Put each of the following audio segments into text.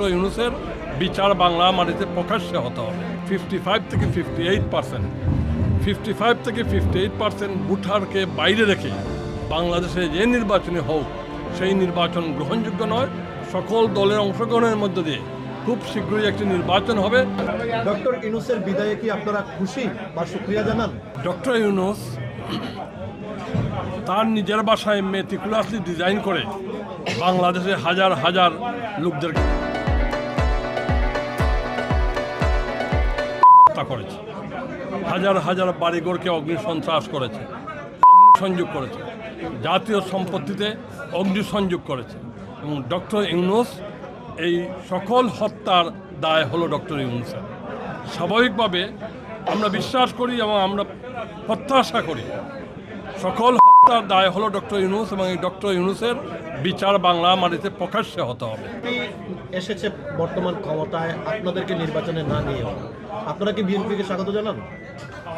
ইউনূসের বিচার বাংলা মাটিতে প্রকাশ্যে হতে হবে। 55 থেকে 58%, 55 থেকে 58% ভোটারকে বাইরে রেখে বাংলাদেশে যে নির্বাচনই হোক সেই নির্বাচন গ্রহণযোগ্য নয়। সকল দলের অংশগ্রহণের মধ্য দিয়ে খুব শীঘ্রই একটি নির্বাচন হবে। ডক্টর ইউনূসের বিদায়ে কি আপনারা খুশি বা শুকরিয়া জানান? ডক্টর ইউনূস তার নিজের বাসায় মেটিকুলাসলি ডিজাইন করে বাংলাদেশে হাজার হাজার লোকদের হত্যা করেছে, হাজার হাজার বাড়িঘরকে অগ্নিসন্ত্রাস করেছে, অগ্নিসংযোগ করেছে, জাতীয় সম্পত্তিতে অগ্নিসংযোগ করেছে। এবং ডক্টর ইউনূস এই সকল হত্যার দায় হলো ডক্টর ইউনূসের। স্বাভাবিকভাবে আমরা বিশ্বাস করি এবং আমরা প্রত্যাশা করি সকল হত্যার দায় হলো ডক্টর ইউনূস এবং এই ডক্টর ইউনূসের বিচার বাংলা মাটিতে প্রকাশ্যে হতে হবে। এসেছে বর্তমান ক্ষমতায় আপনাদেরকে নির্বাচনে না নিয়ে, আপনারা কি বিএনপিকে স্বাগত জানান?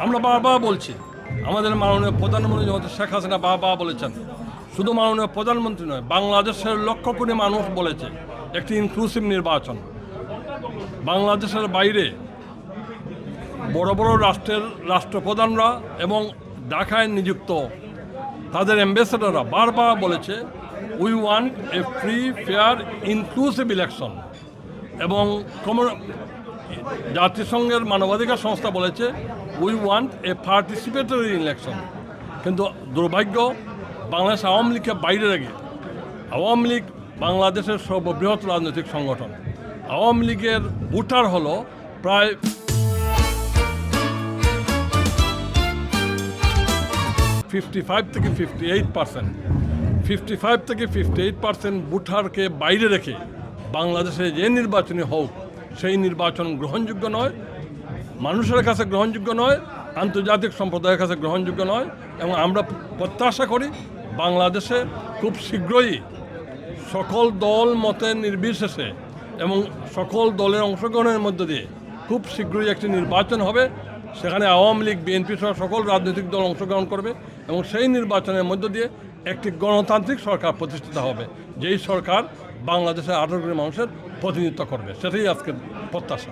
আমরা বারবার বলছি, আমাদের মাননীয় প্রধানমন্ত্রী শেখ হাসিনা বারবার বলেছেন, শুধু মাননীয় প্রধানমন্ত্রী নয়, বাংলাদেশের লক্ষ কোটি মানুষ বলেছে একটি ইনক্লুসিভ নির্বাচন। বাংলাদেশের বাইরে বড় বড় রাষ্ট্রের রাষ্ট্রপ্রধানরা এবং ঢাকায় নিযুক্ত তাদের অ্যাম্বাসেডররা বারবার বলেছে we want a free fair inclusive election. এবং জাতিসংঘের মানবাধিকার সংস্থা বলেছে we want a participatory election. কিন্তু দুর্ভাগ্য, বাংলাদেশ আওয়ামী লীগকে বাইরে রেখে, আওয়ামী লীগ বাংলাদেশের সর্ববৃহৎ রাজনৈতিক সংগঠন, আওয়ামী লীগের ভোটার হলো প্রায় 55 থেকে 58%, 55 থেকে 58% ভোটারকে বাইরে রেখে বাংলাদেশে যে নির্বাচনই হোক সেই নির্বাচন গ্রহণযোগ্য নয়, মানুষের কাছে গ্রহণযোগ্য নয়, আন্তর্জাতিক সম্প্রদায়ের কাছে গ্রহণযোগ্য নয়। এবং আমরা প্রত্যাশা করি বাংলাদেশে খুব শীঘ্রই সকল দল মতে নির্বিশেষে এবং সকল দলের অংশগ্রহণের মধ্য দিয়ে খুব শীঘ্রই একটি নির্বাচন হবে। সেখানে আওয়ামী লীগ, বিএনপি সহ সকল রাজনৈতিক দল অংশগ্রহণ করবে এবং সেই নির্বাচনের মধ্য দিয়ে একটি গণতান্ত্রিক সরকার প্রতিষ্ঠিত হবে, যেই সরকার বাংলাদেশের 18 কোটি মানুষের প্রতিনিধিত্ব করবে। সেটাই আজকের প্রত্যাশা।